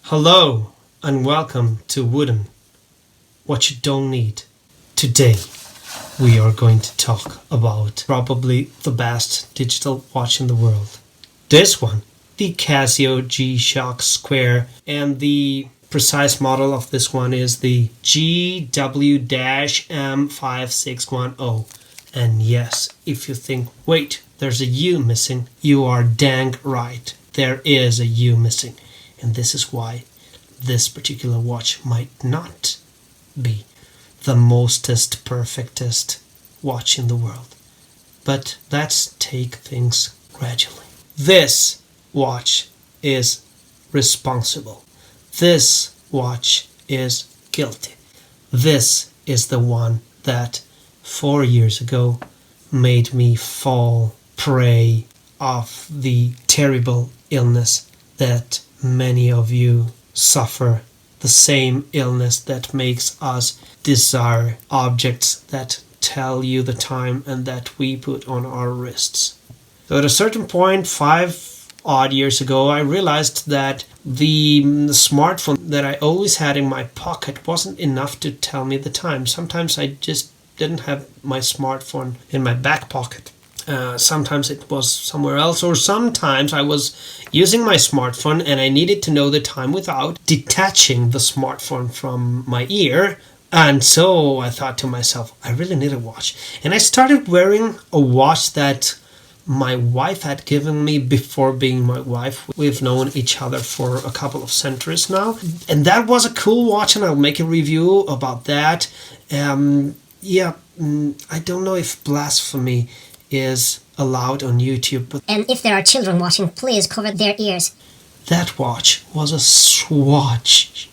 Hello and welcome to Wooden, what you don't need. Today we are going to talk about probably the best digital watch in the world. This one, the Casio G-Shock Square, and the precise model of this one is the GW-M5610. And yes, if you think, wait, there's a U missing, you are dang right. There is a U missing. And this is why this particular watch might not be the mostest perfectest watch in the world. But let's take things gradually. This watch is responsible. This watch is guilty. This is the one that 4 years ago made me fall prey of the terrible illness that many of you suffer, the same illness that makes us desire objects that tell you the time and that we put on our wrists. So at a certain point, 5 odd years ago, I realized that the smartphone that I always had in my pocket wasn't enough to tell me the time. Sometimes I just didn't have my smartphone in my back pocket. Sometimes it was somewhere else, or sometimes I was using my smartphone and I needed to know the time without detaching the smartphone from my ear. And so I thought to myself, I really need a watch. And I started wearing a watch that my wife had given me before being my wife. We've known each other for a couple of centuries now. And that was a cool watch, and I'll make a review about that. I don't know if blasphemy is allowed on YouTube, but and if there are children watching, please cover their ears. That watch was a swatch.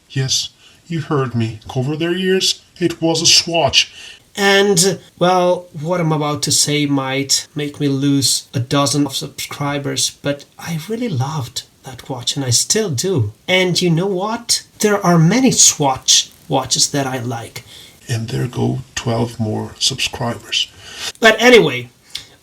Yes, you heard me. Cover their ears. It was a swatch. And, well, what I'm about to say might make me lose a dozen of subscribers, but I really loved that watch, and I still do. And you know what? There are many swatch watches that I like. And there go 12 more subscribers. But anyway,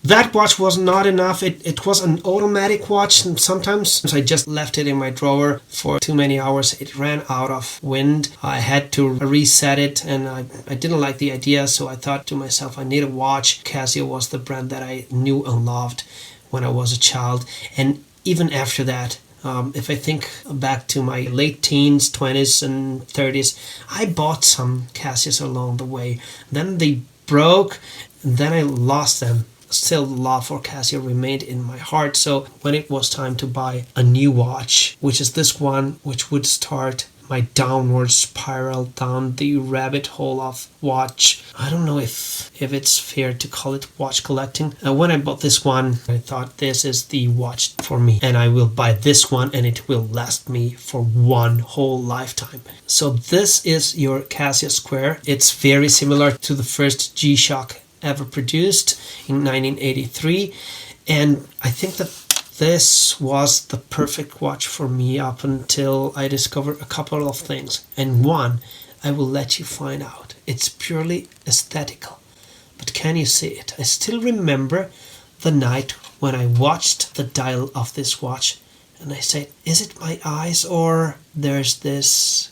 that watch was not enough. It was an automatic watch, and sometimes I just left it in my drawer for too many hours. It ran out of wind. I had to reset it, and I didn't like the idea, so I thought to myself, I need a watch. Casio was the brand that I knew and loved when I was a child. And even after that, if I think back to my late teens, 20s and 30s, I bought some Casios along the way. Then they broke, and then I lost them. Still, love for Casio remained in my heart. So when it was time to buy a new watch, which is this one, which would start my downward spiral down the rabbit hole of watch. I don't know if it's fair to call it watch collecting. When I bought this one, I thought this is the watch for me, and I will buy this one and it will last me for one whole lifetime. So this is your Casio Square. It's very similar to the first G-Shock ever produced in 1983, and I think that this was the perfect watch for me up until I discovered a couple of things, and one I will let you find out. It's purely aesthetical, but can you see it? I still remember the night when I watched the dial of this watch and I said, is it my eyes, or there's this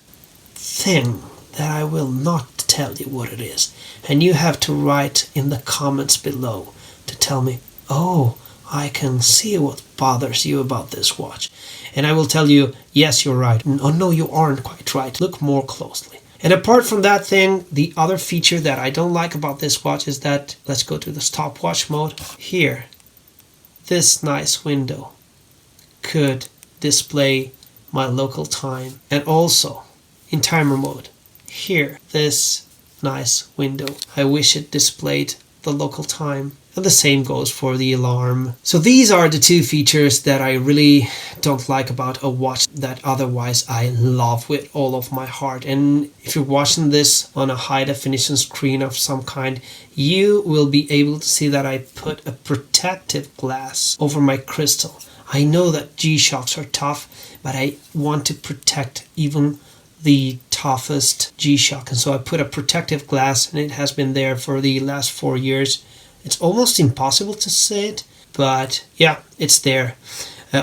thing that I will not tell you what it is, and you have to write in the comments below to tell me, oh, I can see what bothers you about this watch. And I will tell you, yes, you're right. Oh, no, you aren't quite right. Look more closely. And apart from that thing, the other feature that I don't like about this watch is that, let's go to the stopwatch mode. Here, this nice window could display my local time. And also, in timer mode, here, this nice window, I wish it displayed the local time. And the same goes for the alarm. So these are the two features that I really don't like about a watch that otherwise I love with all of my heart. And if you're watching this on a high definition screen of some kind, you will be able to see that I put a protective glass over my crystal. I know that G-Shocks are tough, but I want to protect even the toughest G-Shock. And so I put a protective glass, and it has been there for the last 4 years. It's almost impossible to see it, but yeah, it's there.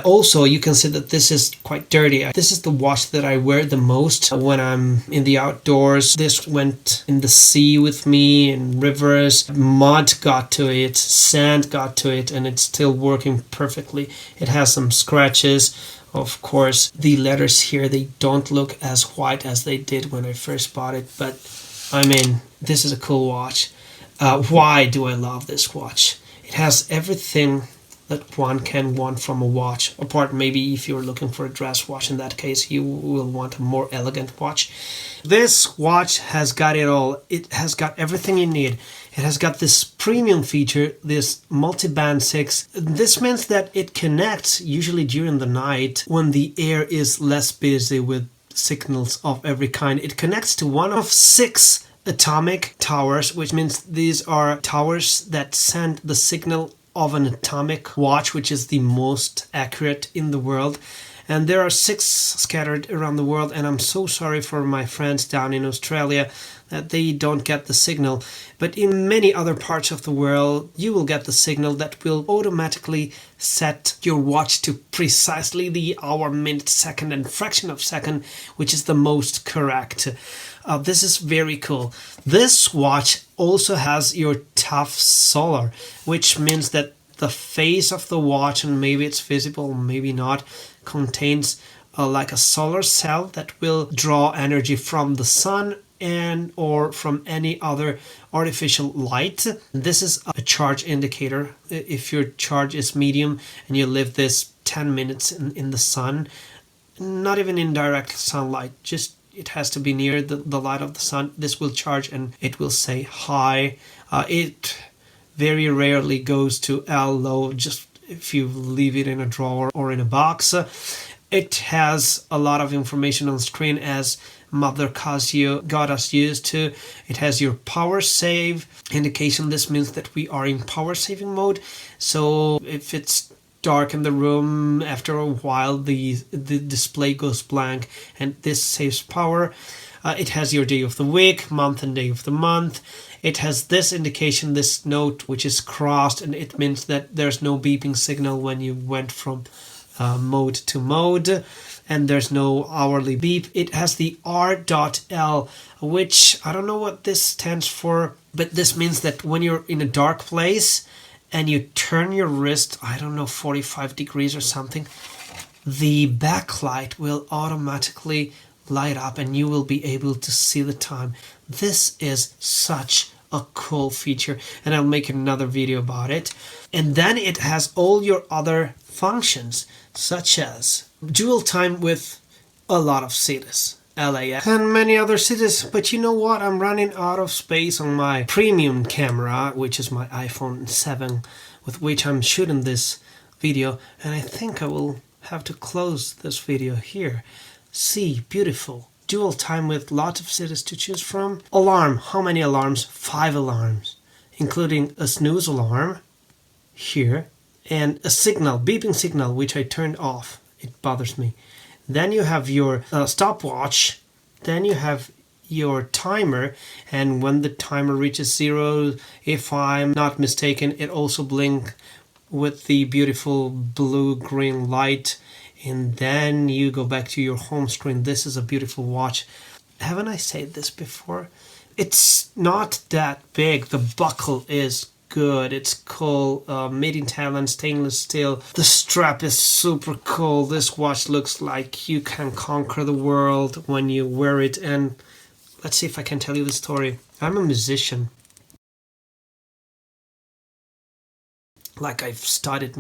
Also, you can see that this is quite dirty. This is the watch that I wear the most when I'm in the outdoors. This went in the sea with me, in rivers. Mud got to it, sand got to it, and it's still working perfectly. It has some scratches. Of course, the letters here, they don't look as white as they did when I first bought it, but I mean, this is a cool watch. Why do I love this watch? It has everything that one can want from a watch, apart maybe if you're looking for a dress watch. In that case, you will want a more elegant watch. This watch has got it all. It has got everything you need. It has got this premium feature, this Multiband 6. This means that it connects usually during the night when the air is less busy with signals of every kind. It connects to one of 6 atomic towers, which means these are towers that send the signal of an atomic watch, which is the most accurate in the world. And there are 6 scattered around the world, and I'm so sorry for my friends down in Australia that they don't get the signal. But in many other parts of the world, you will get the signal that will automatically set your watch to precisely the hour, minute, second, and fraction of second, which is the most correct. This is very cool. This watch also has your tough solar, which means that the face of the watch, and maybe it's visible, maybe not, contains like a solar cell that will draw energy from the sun and or from any other artificial light. This is a charge indicator. If your charge is medium and you leave this 10 minutes in the sun, not even in direct sunlight, just it has to be near the light of the sun, this will charge and it will say high. It very rarely goes to low, just if you leave it in a drawer or in a box. It has a lot of information on screen, as Mother Casio got us used to. It has your power save indication. This means that we are in power saving mode. So if it's dark in the room, after a while the display goes blank, and this saves power. It has your day of the week, month, and day of the month. It has this indication, this note, which is crossed, and it means that there's no beeping signal when you went from mode to mode, and there's no hourly beep. It has the R.L, which I don't know what this stands for, but this means that when you're in a dark place and you turn your wrist, I don't know, 45 degrees or something, the backlight will automatically light up and you will be able to see the time. This is such a cool feature, and I'll make another video about it. And then it has all your other functions, such as dual time with a lot of cities, LAX and many other cities. But you know what, I'm running out of space on my premium camera, which is my iPhone 7, with which I'm shooting this video, and I think I will have to close this video here. See, beautiful dual time with lots of cities to choose from. Alarm, how many alarms? 5 alarms, including a snooze alarm here, and a signal, beeping signal, which I turned off. It bothers me. Then you have your stopwatch. Then you have your timer, and when the timer reaches 0, if I'm not mistaken, it also blinks with the beautiful blue-green light. And then you go back to your home screen. This is a beautiful watch. Haven't I said this before? It's not that big. The buckle is good. It's cool. Made in Thailand, stainless steel. The strap is super cool. This watch looks like you can conquer the world when you wear it. And let's see if I can tell you the story. I'm a musician. I've studied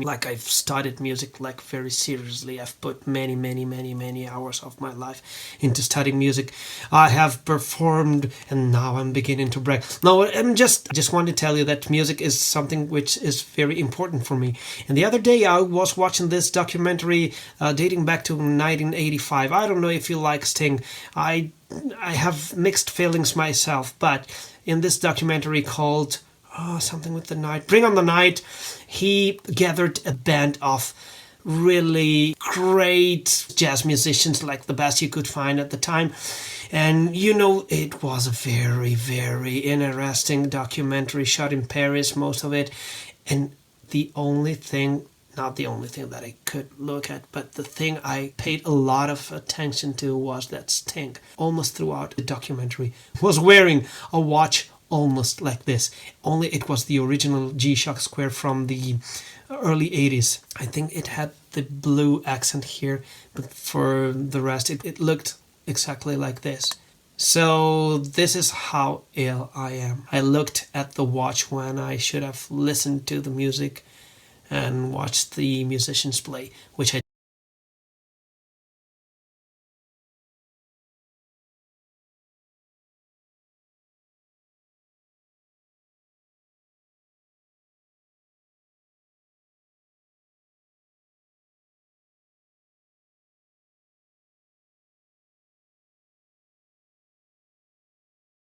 music like very seriously. I've put many hours of my life into studying music. I have performed, and now I'm beginning to brag. No, I just want to tell you that music is something which is very important for me. And the other day I was watching this documentary dating back to 1985. I don't know if you like Sting. I have mixed feelings myself, but in this documentary called something with the night, Bring on the Night, he gathered a band of really great jazz musicians, like the best you could find at the time. And you know, it was a very interesting documentary, shot in Paris, most of it. And the only thing not the only thing that I could look at, but the thing I paid a lot of attention to was that Sting, almost throughout the documentary, was wearing a watch almost like this. Only it was the original G-Shock Square from the early 80s. I think it had the blue accent here, but for the rest it looked exactly like this. So this is how ill I am. I looked at the watch when I should have listened to the music and watched the musicians play, which I